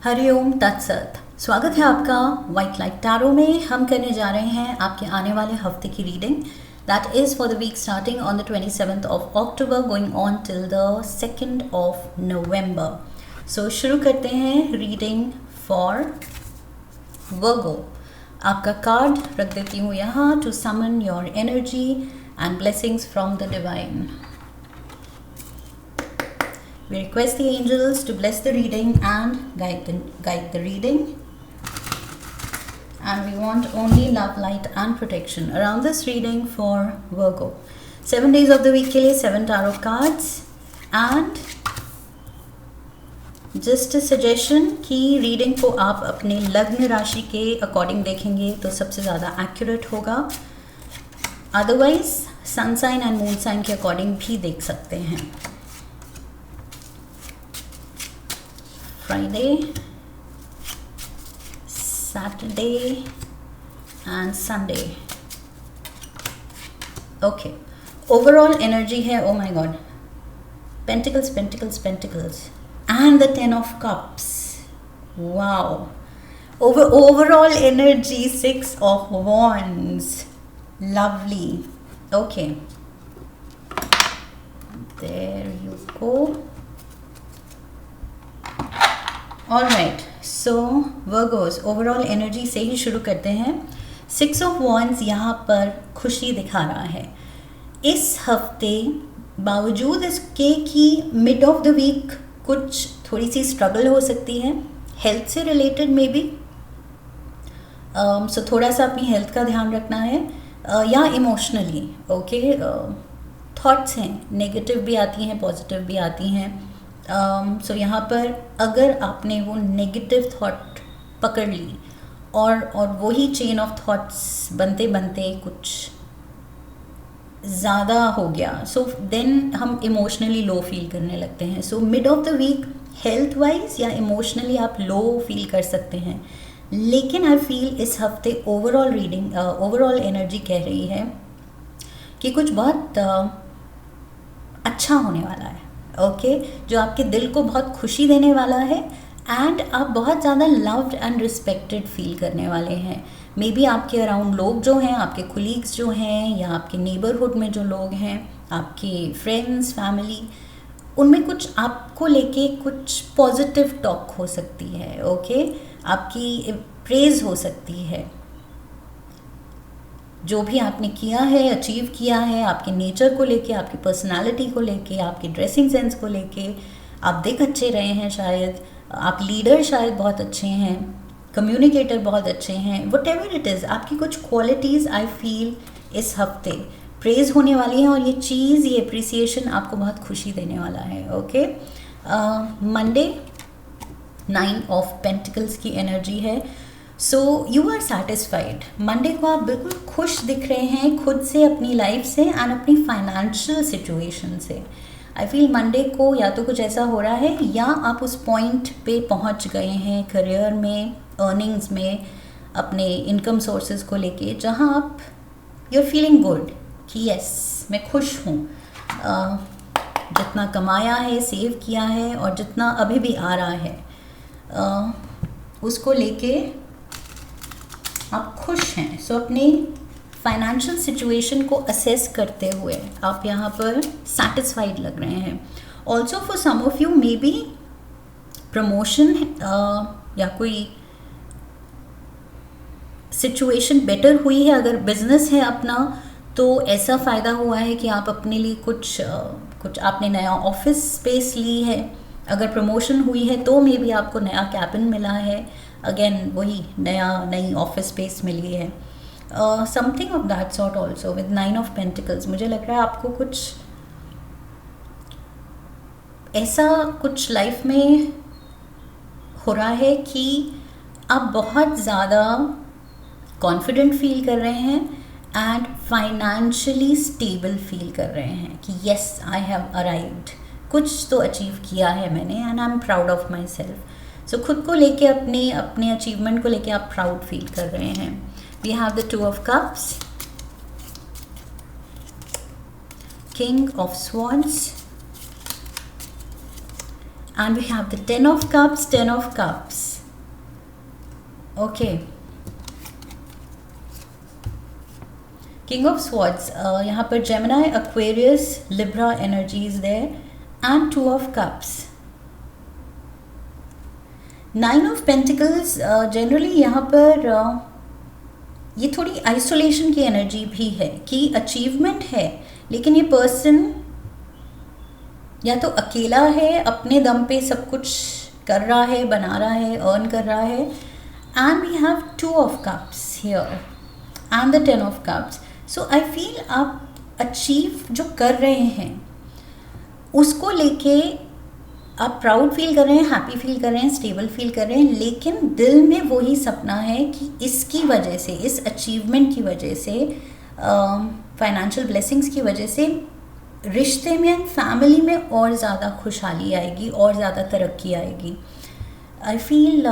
हरिओम तत्सत। स्वागत है आपका वाइट लाइट टैरो में। हम करने जा रहे हैं आपके आने वाले हफ्ते की reading that is for the week starting on the 27th of October going on till the 2nd of November. So शुरू करते हैं रीडिंग फॉर वर्गो। आपका कार्ड रख देती हूँ यहाँ to summon your energy and blessings from the divine. We request the angels to bless the reading and guide the reading. And we want only love, light and protection around this reading for Virgo. 7 days of the week के लिए 7 tarot cards. And just a suggestion कि reading को आप अपने लग्न राशि के according देखेंगे तो सबसे ज़्यादा accurate होगा. Otherwise sun sign and moon sign के अकॉर्डिंग भी देख सकते हैं. Friday, Saturday and Sunday. Okay. Overall energy है, oh my god. Pentacles, Pentacles, Pentacles. And the 10 of Cups. Wow. Overall energy, 6 of Wands. Lovely. Okay. There you go. Alright, so Virgo's overall energy से ही शुरू करते हैं. 6 of wands यहाँ पर खुशी दिखा रहा है. इस हफ्ते बावजूद इसके कि मिड ऑफ द वीक कुछ थोड़ी सी स्ट्रगल हो सकती है हेल्थ से रिलेटेड मे बी. सो थोड़ा सा अपनी हेल्थ का ध्यान रखना है या इमोशनली. ओके, थॉट्स हैं, नेगेटिव भी आती हैं, पॉजिटिव भी आती हैं. सो यहाँ पर अगर आपने वो नेगेटिव थॉट पकड़ ली और वही चेन ऑफ थॉट्स बनते बनते कुछ ज़्यादा हो गया, सो देन हम इमोशनली लो फील करने लगते हैं. So mid of the week health wise या इमोशनली आप लो फील कर सकते हैं. लेकिन आई फील इस हफ्ते ओवरऑल रीडिंग ओवरऑल एनर्जी कह रही है कि कुछ बहुत अच्छा होने वाला है. ओके, जो आपके दिल को बहुत खुशी देने वाला है एंड आप बहुत ज़्यादा लव्ड एंड रिस्पेक्टेड फील करने वाले हैं. मे बी आपके अराउंड लोग जो हैं, आपके कोलीग्स जो हैं या आपके नेबरहुड में जो लोग हैं, आपके फ्रेंड्स, फैमिली, उनमें कुछ आपको लेके कुछ पॉजिटिव टॉक हो सकती है. ओके, आपकी प्रेज़ हो सकती है. जो भी आपने किया है, अचीव किया है, आपके नेचर को लेके, आपकी पर्सनालिटी को लेके, आपके ड्रेसिंग सेंस को लेके, आप दिख अच्छे रहे हैं शायद, आप लीडर शायद बहुत अच्छे हैं, कम्युनिकेटर बहुत अच्छे हैं, वट एवर इट इज़, आपकी कुछ क्वालिटीज़ आई फील इस हफ्ते प्रेज़ होने वाली हैं और ये चीज़, ये अप्रिसिएशन आपको बहुत खुशी देने वाला है. ओके, मंडे 9 ऑफ पेंटिकल्स की एनर्जी है. So you are satisfied. Monday को आप बिल्कुल खुश दिख रहे हैं खुद से, अपनी लाइफ से एंड अपनी फाइनेंशियल सिचुएशन से. आई फील मंडे को या तो कुछ ऐसा हो रहा है या आप उस पॉइंट पे पहुंच गए हैं करियर में, अर्निंग्स में, अपने इनकम सोर्सेज को लेके, जहां आप यू आर फीलिंग गुड कि यस मैं खुश हूँ. जितना कमाया है, सेव किया है और जितना अभी भी आ रहा है उसको लेके आप खुश हैं. सो अपनी फाइनेंशियल सिचुएशन को असेस करते हुए आप यहाँ पर सेटिस्फाइड लग रहे हैं. Also for some of you may be promotion या कोई सिचुएशन बेटर हुई है. अगर बिजनेस है अपना तो ऐसा फ़ायदा हुआ है कि आप अपने लिए कुछ आपने नया ऑफिस स्पेस ली है. अगर प्रमोशन हुई है तो मे बी आपको नया कैबिन मिला है, अगेन वही नई ऑफिस स्पेस मिली है, something of that sort. Also with 9 of pentacles मुझे लग रहा है आपको कुछ ऐसा कुछ लाइफ में हो रहा है कि आप बहुत ज़्यादा कॉन्फिडेंट फील कर रहे हैं एंड फाइनेंशियली स्टेबल फील कर रहे हैं कि येस आई हैव अराइव्ड, कुछ तो अचीव किया है मैंने and I am proud of myself. So खुद को लेके, अपने अचीवमेंट को लेके आप प्राउड फील कर रहे हैं. We have the 2 of cups, king of swords and we have the Ten of Cups, Ten of Cups. Okay. King of Swords, यहाँ पर Gemini, Aquarius, Libra energy is there, and Two of Cups. Nine of Pentacles, generally यहाँ पर ये थोड़ी isolation की energy भी है कि अचीवमेंट है, लेकिन ये पर्सन या तो अकेला है, अपने दम पे सब कुछ कर रहा है, बना रहा है, अर्न कर रहा है. And we have Two of Cups here and the Ten of Cups. So I feel आप अचीव जो कर रहे हैं उसको लेके आप प्राउड फील कर रहे हैं, हैप्पी फील कर रहे हैं, स्टेबल फील कर रहे हैं, लेकिन दिल में वही सपना है कि इसकी वजह से, इस अचीवमेंट की वजह से, फाइनेंशियल ब्लेसिंग्स की वजह से रिश्ते में एंड फैमिली में और ज़्यादा खुशहाली आएगी, और ज़्यादा तरक्की आएगी. I feel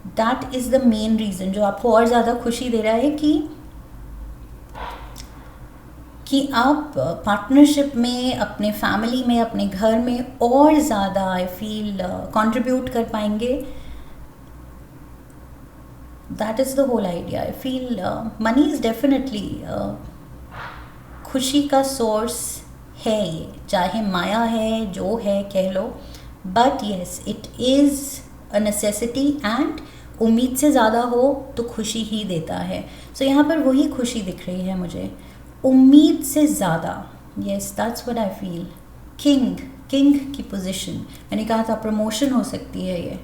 that is the main reason जो आपको और ज़्यादा खुशी दे रहा है कि आप पार्टनरशिप में, अपने फैमिली में, अपने घर में और ज़्यादा आई फील कंट्रीब्यूट कर पाएंगे. That is the whole idea. I feel money is definitely खुशी का सोर्स है, ये चाहे माया है, जो है कह लो, but yes it is a necessity and उम्मीद से ज़्यादा हो तो खुशी ही देता है. सो यहाँ पर वही खुशी दिख रही है मुझे, उम्मीद से ज़्यादा. Yes that's what I feel. King की पोजीशन, मैंने कहा था प्रमोशन हो सकती है ये,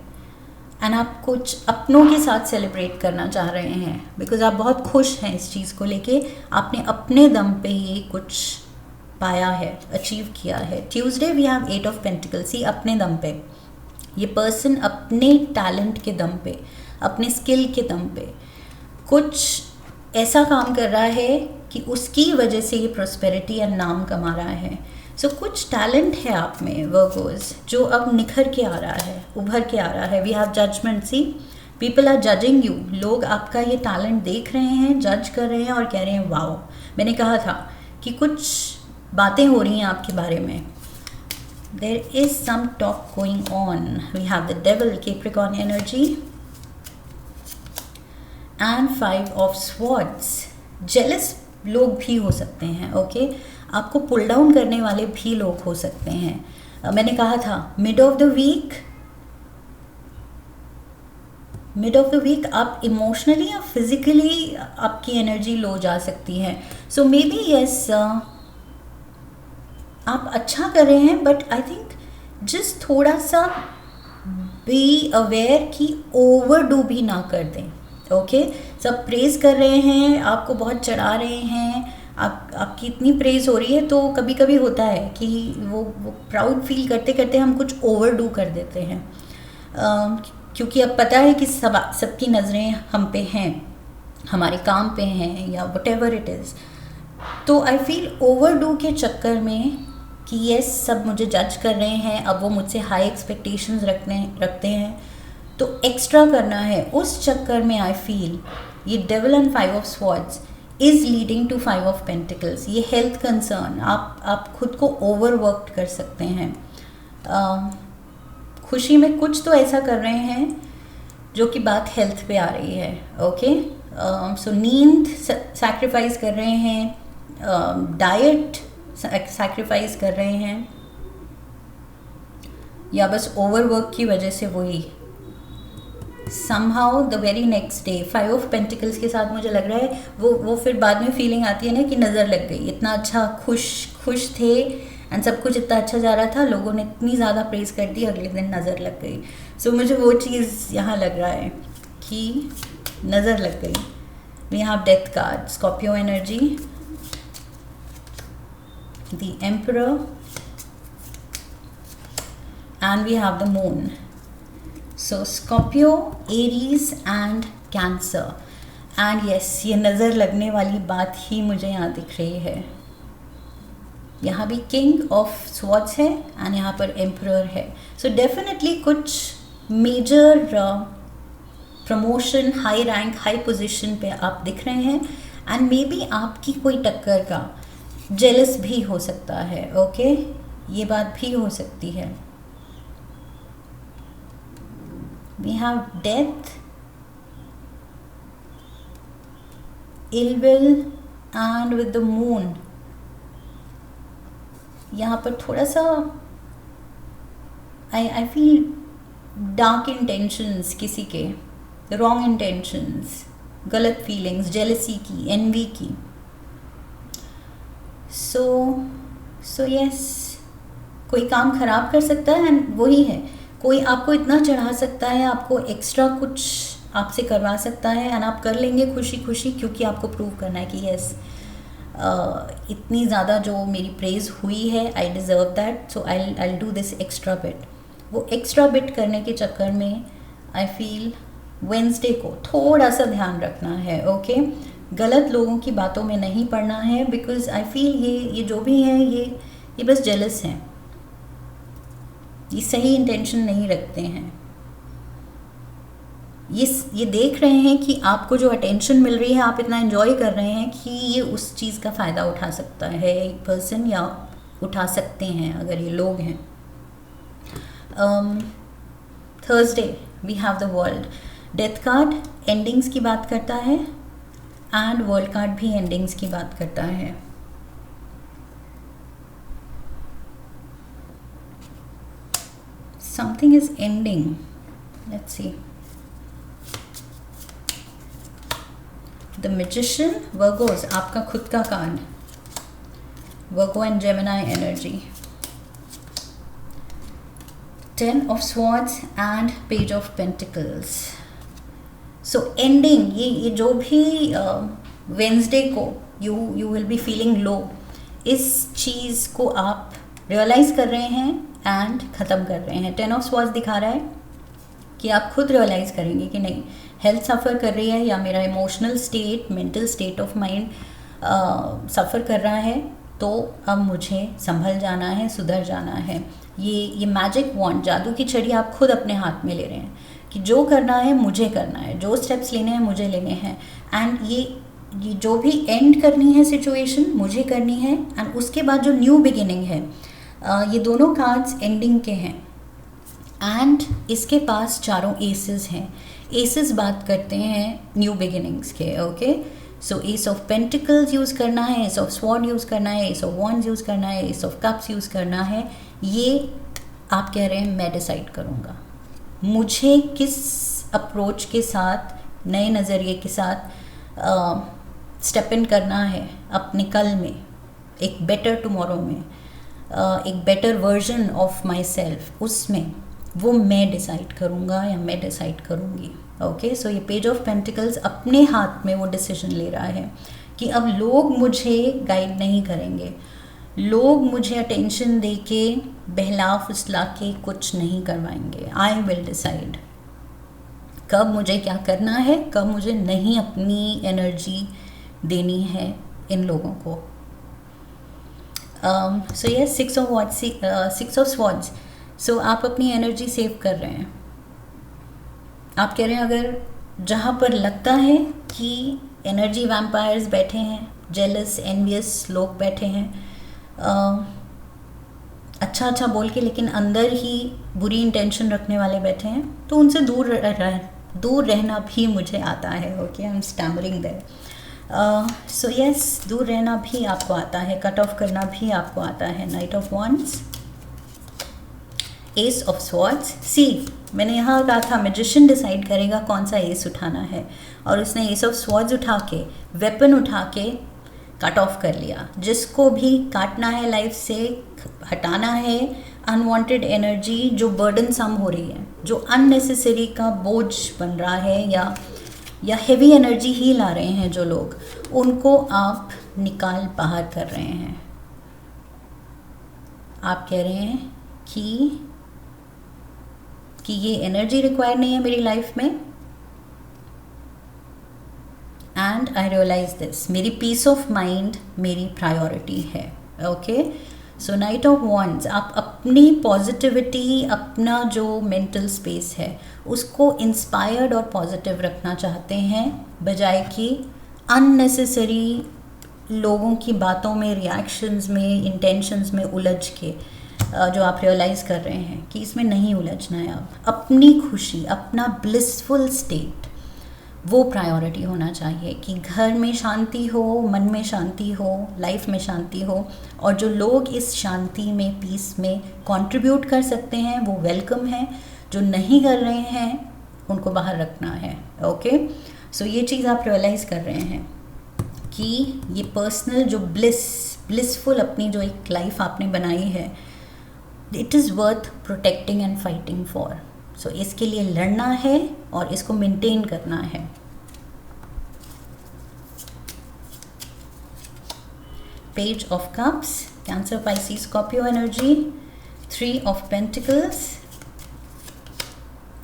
एंड आप कुछ अपनों के साथ सेलिब्रेट करना चाह रहे हैं बिकॉज आप बहुत खुश हैं इस चीज़ को लेके. आपने अपने दम पे ये कुछ पाया है, अचीव किया है. Tuesday we have Eight of Pentacles. ही अपने दम पे, ये पर्सन अपने टैलेंट के दम पे, अपने स्किल के दम पे कुछ ऐसा काम कर रहा है कि उसकी वजह से ये प्रॉस्पेरिटी या नाम कमा रहा है. सो कुछ टैलेंट है आप में वर्गोस जो अब निखर के आ रहा है, उभर के आ रहा है. We have judgment. See people are judging you. लोग आपका ये टैलेंट देख रहे हैं, जज कर रहे हैं और कह रहे हैं वाओ. मैंने कहा था कि कुछ बातें हो रही हैं आपके बारे में. There is some talk going on. We have the devil, Capricorn energy, and Five of Swords. Jealous लोग भी हो सकते हैं. ओके आपको पुल डाउन करने वाले भी लोग हो सकते हैं. मैंने कहा था मिड ऑफ द वीक आप इमोशनली या फिजिकली आपकी एनर्जी लो जा सकती है. सो मे बी येस आप अच्छा कर रहे हैं, बट आई थिंक जस्ट थोड़ा सा बी अवेयर कि ओवरडू भी ना कर दें. ओके सब प्रेज कर रहे हैं, आपको बहुत चढ़ा रहे हैं, आपकी इतनी प्रेज हो रही है तो कभी कभी होता है कि वो प्राउड फील करते करते हम कुछ ओवरडू कर देते हैं. क्योंकि अब पता है कि सबकी नज़रें हम पे हैं, हमारे काम पे हैं या व्हाटएवर इट इज़. तो आई फील ओवरडू के चक्कर में कि येस सब मुझे जज कर रहे हैं, अब वो मुझसे हाई एक्सपेक्टेशंस रखते हैं तो एक्स्ट्रा करना है. उस चक्कर में आई फील ये devil and Five of Swords is leading to Five of Pentacles. ये हेल्थ कंसर्न, आप खुद को ओवरवर्कड कर सकते हैं. खुशी में कुछ तो ऐसा कर रहे हैं जो कि बात हेल्थ पे आ रही है. ओके सो नींद सैक्रिफाइस कर रहे हैं, डाइट सैक्रिफाइस कर रहे हैं, या बस ओवरवर्क की वजह से वही somehow the very next day Five of Pentacles के साथ मुझे लग रहा है वो फिर बाद में फीलिंग आती है ना कि नज़र लग गई. इतना अच्छा खुश थे एंड सब कुछ इतना अच्छा जा रहा था, लोगों ने इतनी ज़्यादा प्रेज कर दी, अगले दिन नज़र लग गई. सो मुझे वो चीज़ यहाँ लग रहा है कि नज़र लग गई. We have death card, Scorpio energy, the emperor, and we have the moon. So Scorpio, Aries and Cancer. And yes ये नज़र लगने वाली बात ही मुझे यहाँ दिख रही है. यहाँ भी किंग ऑफ स्वॉर्ड्स है एंड यहाँ पर एम्परर है. सो डेफिनेटली कुछ major promotion, high rank, high position पे आप दिख रहे हैं. एंड मे बी आपकी कोई टक्कर का जेलस भी हो सकता है. ओके ये बात भी हो सकती है. We have death, ill will and with the moon. यहाँ पर थोड़ा सा आई फील डार्क इंटेंशंस, किसी के रॉन्ग इंटेंशंस, गलत फीलिंग्स, जेलसी की, एनवी की। सो यस, कोई काम खराब कर सकता है, एंड वही है, कोई आपको इतना चढ़ा सकता है, आपको एक्स्ट्रा कुछ आपसे करवा सकता है, एंड आप कर लेंगे खुशी खुशी, क्योंकि आपको प्रूव करना है कि यस इतनी ज़्यादा जो मेरी प्रेज़ हुई है, I deserve that, so I do this extra bit. वो एक्स्ट्रा बिट करने के चक्कर में आई फील वेंसडे को थोड़ा सा ध्यान रखना है, ओके? गलत लोगों की बातों में नहीं पड़ना है, बिकॉज आई फील ये जो भी हैं ये बस जेलस हैं, ये सही इंटेंशन नहीं रखते हैं। ये देख रहे हैं कि आपको जो अटेंशन मिल रही है, आप इतना एंजॉय कर रहे हैं कि ये उस चीज़ का फ़ायदा उठा सकता है एक पर्सन, या उठा सकते हैं अगर ये लोग हैं। Thursday we have the world. Death card endings की बात करता है, एंड वर्ल्ड कार्ड भी एंडिंग्स की बात करता है। Something is ending, let's see. The magician, Virgos, आपका खुद का card, Virgo and Gemini energy. 10 of Swords and Page of Pentacles. So ending, ये जो भी वेंसडे को you will be feeling low, इस चीज़ को आप रियलाइज़ कर रहे हैं एंड ख़त्म कर रहे हैं। 10 of Swords दिखा रहा है कि आप खुद रियलाइज़ करेंगे कि नहीं, हेल्थ सफ़र कर रही है, या मेरा emotional state, mental state of mind suffer कर रहा है, तो अब मुझे संभल जाना है, सुधर जाना है। ये मैजिक वॉन्ड, जादू की छड़ी आप खुद अपने हाथ में ले रहे हैं कि जो करना है मुझे करना है, जो स्टेप्स लेने हैं मुझे लेने हैं, एंड ये जो भी एंड करनी है सिचुएशन मुझे करनी है, एंड उसके बाद जो न्यू बिगिनिंग है, ये दोनों कार्ड्स एंडिंग के हैं। एंड इसके पास चारों एसेस हैं। एसेस बात करते हैं न्यू बिगिनिंग्स के, okay? So S of pentacles use करना है, एस ऑफ स्वॉर्ड यूज़ करना है, एस ऑफ वॉन्ड्स यूज़ करना है, एस ऑफ कप्स यूज़ करना है। ये आप कह रहे हैं मैं डिसाइड करूँगा मुझे किस अप्रोच के साथ, नए नज़रिए के साथ स्टेप इन करना है अपने कल में, एक बेटर टुमारो में, एक better version of my self, उसमें वो मैं डिसाइड करूँगा या मैं डिसाइड करूँगी, ओके? सो ये पेज ऑफ पेंटिकल्स अपने हाथ में वो डिसीजन ले रहा है कि अब लोग मुझे गाइड नहीं करेंगे, लोग मुझे अटेंशन दे के बहला फुसला के कुछ नहीं करवाएंगे। आई विल डिसाइड कब मुझे क्या करना है, कब मुझे नहीं अपनी एनर्जी देनी है इन लोगों को। सो ये 6 ऑफ स्वॉर्ड्स। सो आप अपनी एनर्जी सेव कर रहे हैं। आप कह रहे हैं अगर जहाँ पर लगता है कि एनर्जी वैम्पायर्स बैठे हैं, जेलस एनवियस लोग बैठे हैं, अच्छा बोल के लेकिन अंदर ही बुरी इंटेंशन रखने वाले बैठे हैं, तो उनसे दूर रहना भी मुझे आता है, okay? I am stammering there. So yes, दूर रहना भी आपको आता है, कट ऑफ करना भी आपको आता है। Knight of wands, ace of swords. See, मैंने यहाँ कहा था मैजिशियन डिसाइड करेगा कौन सा एस उठाना है, और उसने एस ऑफ स्वॉर्ड्स उठा के, वेपन उठा के कट ऑफ कर लिया। जिसको भी काटना है लाइफ से, हटाना है अनवांटेड एनर्जी जो बर्डन सम हो रही है, जो अननेसेसरी का बोझ बन रहा है, या हेवी एनर्जी ही ला रहे हैं जो लोग, उनको आप निकाल बाहर कर रहे हैं। आप कह रहे हैं कि ये एनर्जी रिक्वायर नहीं है मेरी लाइफ में, एंड आई रियलाइज दिस, मेरी पीस ऑफ माइंड मेरी प्रायोरिटी है, okay? So night of wands, आप अपनी पॉजिटिविटी, अपना जो मेंटल स्पेस है उसको इंस्पायर्ड और पॉजिटिव रखना चाहते हैं, बजाय कि अननेसेसरी लोगों की बातों में, रिएक्शंस में, इंटेंशंस में उलझ के जो आप रियलाइज़ कर रहे हैं कि इसमें नहीं उलझना है। अब अपनी खुशी, अपना ब्लिसफुल स्टेट, वो प्रायोरिटी होना चाहिए कि घर में शांति हो, मन में शांति हो, लाइफ में शांति हो, और जो लोग इस शांति में, पीस में कंट्रीब्यूट कर सकते हैं वो वेलकम है, जो नहीं कर रहे हैं उनको बाहर रखना है। ओके, सो ये चीज़ आप रियलाइज़ कर रहे हैं कि ये पर्सनल जो ब्लिसफुल अपनी जो एक लाइफ आपने बनाई है, it is worth protecting and fighting for. So इसके लिए लड़ना है और इसको मेंटेन करना है। Page of cups, Cancer, Pisces, Scorpio energy, 3 of pentacles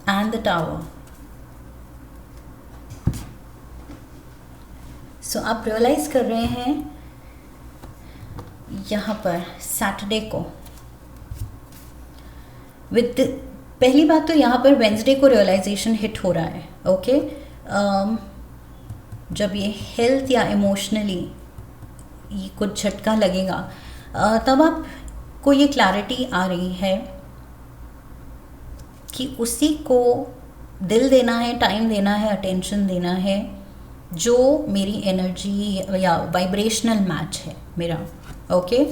and the tower. So आप रियलाइज कर रहे हैं यहाँ पर सैटरडे को विद, पहली बात तो यहाँ पर वेंसडे को रियलाइजेशन हिट हो रहा है। ओके, जब ये हेल्थ या इमोशनली ये कुछ झटका लगेगा, तब आपको ये क्लैरिटी आ रही है कि उसी को दिल देना है, टाइम देना है, अटेंशन देना है जो मेरी एनर्जी या वाइब्रेशनल मैच है मेरा। ओके,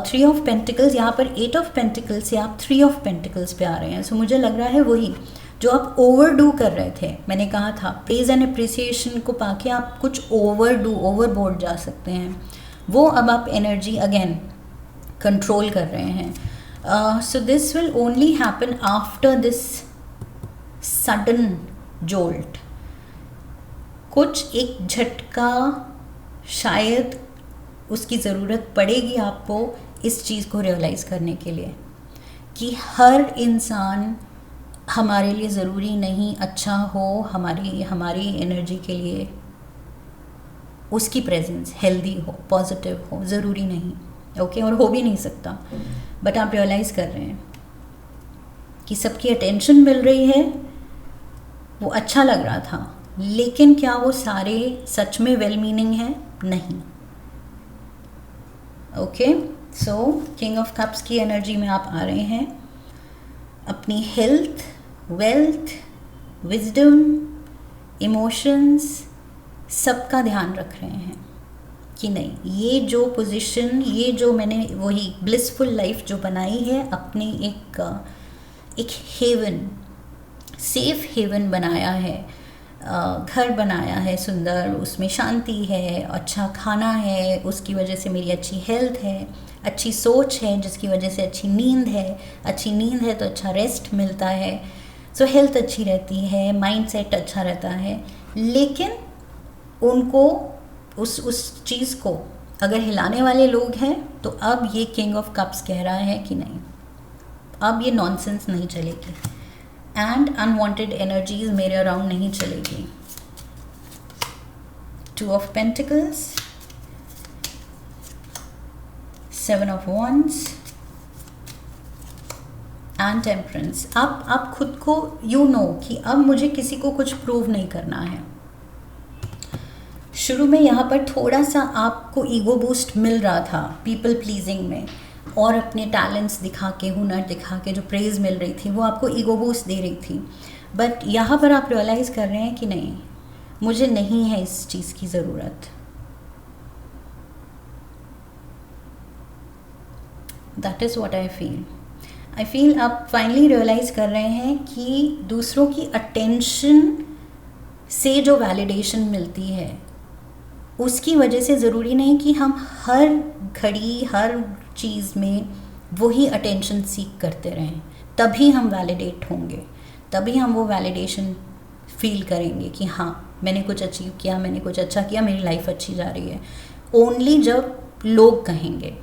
3 ऑफ पेंटिकल्स, यहाँ पर 8 ऑफ पेंटिकल्स से आप 3 ऑफ पेंटिकल्स पे आ रहे हैं। सो मुझे लग रहा है वही जो आप ओवरडू कर रहे थे, मैंने कहा था प्रेज एंड अप्रिसिएशन को पाके आप कुछ ओवरबोर्ड जा सकते हैं, वो अब आप एनर्जी अगेन कंट्रोल कर रहे हैं। So this will only happen after this sudden jolt. कुछ एक झटका शायद उसकी ज़रूरत पड़ेगी आपको इस चीज़ को रियलाइज़ करने के लिए कि हर इंसान हमारे लिए ज़रूरी नहीं अच्छा हो, हमारी एनर्जी के लिए उसकी प्रेजेंस हेल्दी हो, पॉजिटिव हो, ज़रूरी नहीं। ओके, और हो भी नहीं सकता, बट आप रियलाइज़ कर रहे हैं कि सबकी अटेंशन मिल रही है, वो अच्छा लग रहा था, लेकिन क्या वो सारे सच में वेल मीनिंग है? नहीं। Okay, so king of cups की एनर्जी में आप आ रहे हैं, अपनी हेल्थ, वेल्थ, विजडम, इमोशंस सबका ध्यान रख रहे हैं कि नहीं, ये जो पोजीशन, ये जो मैंने वही ब्लिसफुल लाइफ जो बनाई है, अपनी एक हेवन, सेफ हेवन बनाया है, घर बनाया है सुंदर, उसमें शांति है, अच्छा खाना है, उसकी वजह से मेरी अच्छी हेल्थ है, अच्छी सोच है जिसकी वजह से अच्छी नींद है, अच्छी नींद है तो अच्छा रेस्ट मिलता है, सो हेल्थ अच्छी रहती है, माइंड सेट अच्छा रहता है। लेकिन उनको उस चीज़ को अगर हिलाने वाले लोग हैं तो अब ये किंग ऑफ कप्स कह रहा है कि नहीं, अब ये नॉनसेंस नहीं चलेगी एंड अनवांटेड एनर्जीज मेरे अराउंड नहीं चलेगी। 2 of pentacles, 7 of wands and temperance. आप खुद को कि अब मुझे किसी को कुछ प्रूव नहीं करना है। शुरू में यहाँ पर थोड़ा सा आपको ईगो बूस्ट मिल रहा था पीपल प्लीजिंग में, और अपने टैलेंट्स दिखा के, हुनर दिखा के जो प्रेज़ मिल रही थी वो आपको ईगो बूस्ट दे रही थी। बट यहाँ पर आप रियलाइज़ कर रहे हैं कि नहीं, मुझे नहीं है इस चीज़ की ज़रूरत। That is what I feel आप फाइनली रियलाइज़ कर रहे हैं कि दूसरों की अटेंशन से जो वैलिडेशन मिलती है उसकी वजह से ज़रूरी नहीं कि हम हर घड़ी हर चीज़ में वही अटेंशन सीख करते रहें, तभी हम वैलिडेट होंगे, तभी हम वो वैलिडेशन फील करेंगे कि हाँ मैंने कुछ अचीव किया, मैंने कुछ अच्छा किया, मेरी लाइफ अच्छी जा रही है, ओनली जब लोग कहेंगे।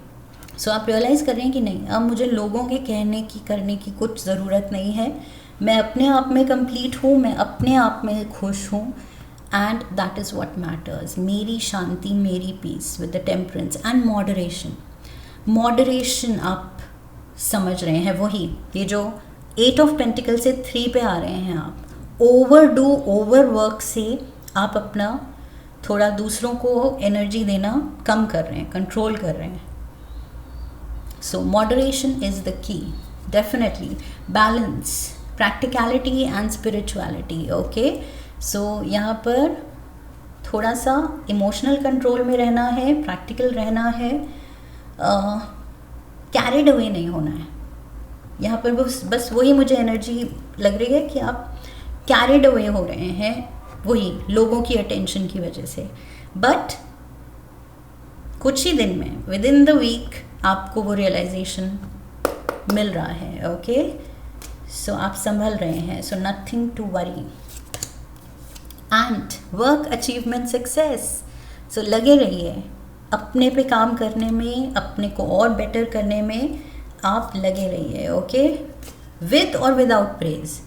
सो आप रियलाइज़ कर रहे हैं कि नहीं, अब मुझे लोगों के कहने की करने की कुछ ज़रूरत नहीं है, मैं अपने आप में कंप्लीट हूँ, मैं अपने आप में खुश हूँ, and that is what matters. मेरी शांति, मेरी peace with the temperance and moderation आप समझ रहे हैं, वही ये जो 8 ऑफ पेंटिकल से 3 पे आ रहे हैं आप, ओवर वर्क से आप अपना थोड़ा दूसरों को एनर्जी देना कम कर रहे हैं, कंट्रोल कर रहे हैं। So moderation is the key, definitely balance, practicality and spirituality. Okay, so यहाँ पर थोड़ा सा इमोशनल कंट्रोल में रहना है, प्रैक्टिकल रहना है, कैरिड अवे नहीं होना है। यहाँ पर बस वही मुझे एनर्जी लग रही है कि आप कैरिड अवे हो रहे हैं वही लोगों की अटेंशन की वजह से। बट कुछ ही दिन में, विद इन द वीक, आपको वो रियलाइजेशन मिल रहा है। ओके, सो आप संभल रहे हैं, so nothing to worry. And work achievement success, so लगे रहिए अपने पे काम करने में, अपने को और बेटर करने में आप लगे रहिए। ओके, विद और विदाउट प्रेज।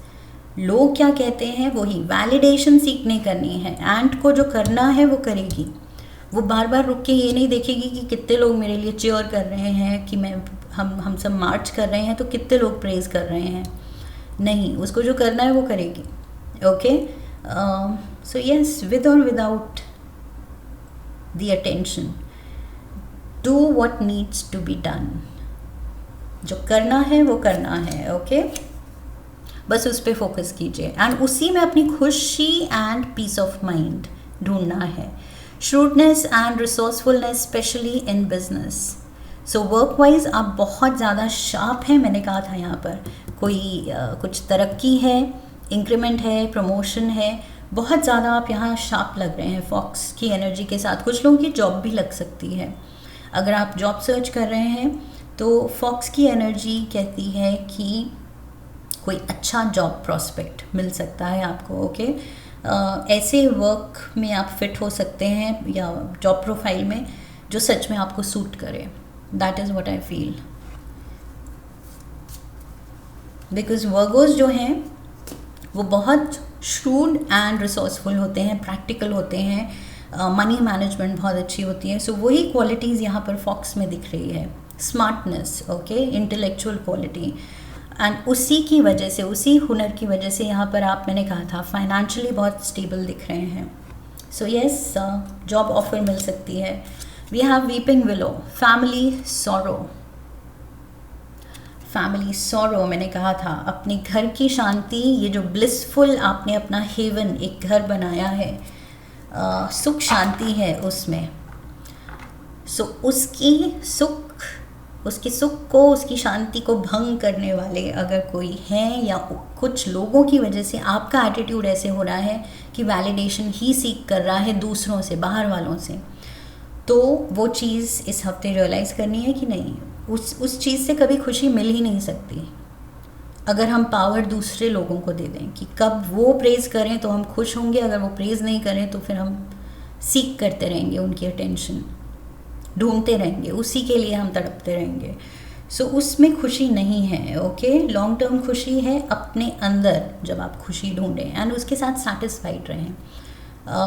लोग क्या कहते हैं वही वैलिडेशन सीखने करनी है। एंड को जो करना है वो करेगी, वो बार बार रुक के ये नहीं देखेगी कि कितने लोग मेरे लिए चीयर कर रहे हैं, कि हम सब मार्च कर रहे हैं तो कितने लोग प्रेज कर रहे हैं। नहीं, उसको जो करना है वो करेगी। ओके, सो यस, विद और without the attention, do what needs to be done. जो करना है वो करना है। ओके, बस उस पर फोकस कीजिए एंड उसी में अपनी खुशी एंड पीस ऑफ माइंड ढूंढना है। Shrewdness and resourcefulness, specially in business. So work wise आप बहुत ज़्यादा शार्प हैं। मैंने कहा था यहाँ पर कोई कुछ तरक्की है, इंक्रीमेंट है, प्रमोशन है, बहुत ज़्यादा आप यहाँ शार्प लग रहे हैं फॉक्स की एनर्जी के साथ। कुछ लोगों की जॉब भी लग सकती है। अगर आप जॉब सर्च कर रहे हैं तो फॉक्स की एनर्जी कहती है कि कोई अच्छा जॉब प्रॉस्पेक्ट मिल सकता है आपको। ओके, ऐसे वर्क में आप फिट हो सकते हैं या जॉब प्रोफाइल में जो सच में आपको सूट करे। That is what I feel, because Virgos जो हैं वो बहुत श्रूड एंड रिसोर्सफुल होते हैं, प्रैक्टिकल होते हैं, मनी मैनेजमेंट बहुत अच्छी होती है। सो वही क्वालिटीज़ यहाँ पर फॉक्स में दिख रही है। Smartness, okay, intellectual quality, and उसी की वजह से, उसी हुनर की वजह से यहाँ पर आप, मैंने कहा था, फाइनेंशियली बहुत स्टेबल दिख रहे हैं। सो यस, जॉब ऑफर मिल सकती है। We have weeping willow, family sorrow. Family sorrow, मैंने कहा था अपने घर की शांति, ये जो ब्लिसफुल आपने अपना हेवन, एक घर बनाया है, सुख शांति है उसमें। सो उसके सुख को, उसकी शांति को भंग करने वाले अगर कोई हैं या कुछ लोगों की वजह से आपका एटीट्यूड ऐसे हो रहा है कि वैलिडेशन ही सीख कर रहा है दूसरों से, बाहर वालों से, तो वो चीज़ इस हफ्ते रियलाइज़ करनी है कि नहीं, उस चीज़ से कभी खुशी मिल ही नहीं सकती अगर हम पावर दूसरे लोगों को दे दें कि कब वो प्रेज़ करें तो हम खुश होंगे, अगर वो प्रेज़ नहीं करें तो फिर हम सीख करते रहेंगे, उनकी अटेंशन ढूंढते रहेंगे, उसी के लिए हम तड़पते रहेंगे। सो उसमें खुशी नहीं है। ओके, लॉन्ग टर्म खुशी है अपने अंदर जब आप खुशी ढूंढें एंड उसके साथ सेटिस्फाइड रहें।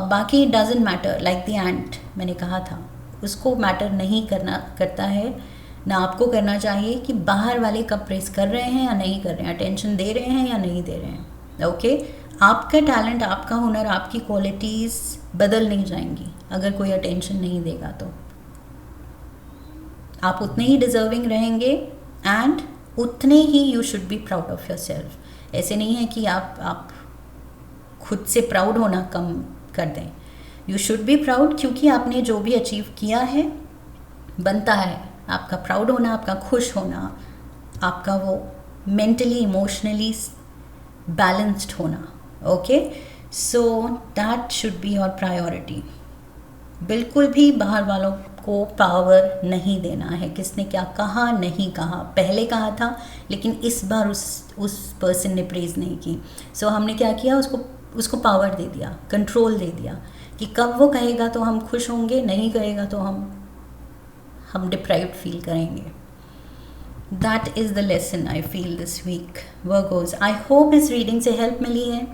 बाकी डजंट मैटर, लाइक द एंट मैंने कहा था, उसको मैटर नहीं करता है, ना आपको करना चाहिए कि बाहर वाले कब प्रेस कर रहे हैं या नहीं कर रहे हैं, अटेंशन दे रहे हैं या नहीं दे रहे हैं। ओके, आपका टैलेंट, आपका हुनर, आपकी क्वालिटीज़ बदल नहीं जाएंगी अगर कोई अटेंशन नहीं देगा तो। आप उतने ही डिजर्विंग रहेंगे एंड उतने ही you should be proud of yourself. ऐसे नहीं है कि आप खुद से प्राउड होना कम कर दें। यू शुड बी प्राउड, क्योंकि आपने जो भी अचीव किया है बनता है आपका प्राउड होना, आपका खुश होना, आपका वो मेंटली इमोशनली बैलेंस्ड होना। Okay, so that should be your priority. बिल्कुल भी बाहर वालों को पावर नहीं देना है। किसने क्या कहा, नहीं कहा, पहले कहा था लेकिन इस बार उस पर्सन ने प्रेज़ नहीं की। सो हमने क्या किया, उसको पावर दे दिया, कंट्रोल दे दिया कि कब वो कहेगा तो हम खुश होंगे, नहीं कहेगा तो हम डिप्राइव्ड फील करेंगे। That is the lesson I feel this week Virgos. I hope इस रीडिंग से हेल्प मिली है,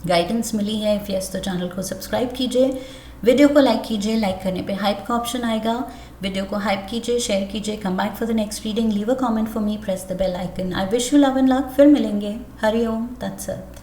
गाइडेंस मिली है। इफ़ यस तो चैनल को सब्सक्राइब कीजिए, वीडियो को लाइक कीजिए, लाइक करने पे हाइप का ऑप्शन आएगा, वीडियो को हाइप कीजिए, शेयर कीजिए। Come back for the next reading, leave a comment for me, press the bell icon. I wish you love and luck. फिर मिलेंगे। हरि ओम तत्सत।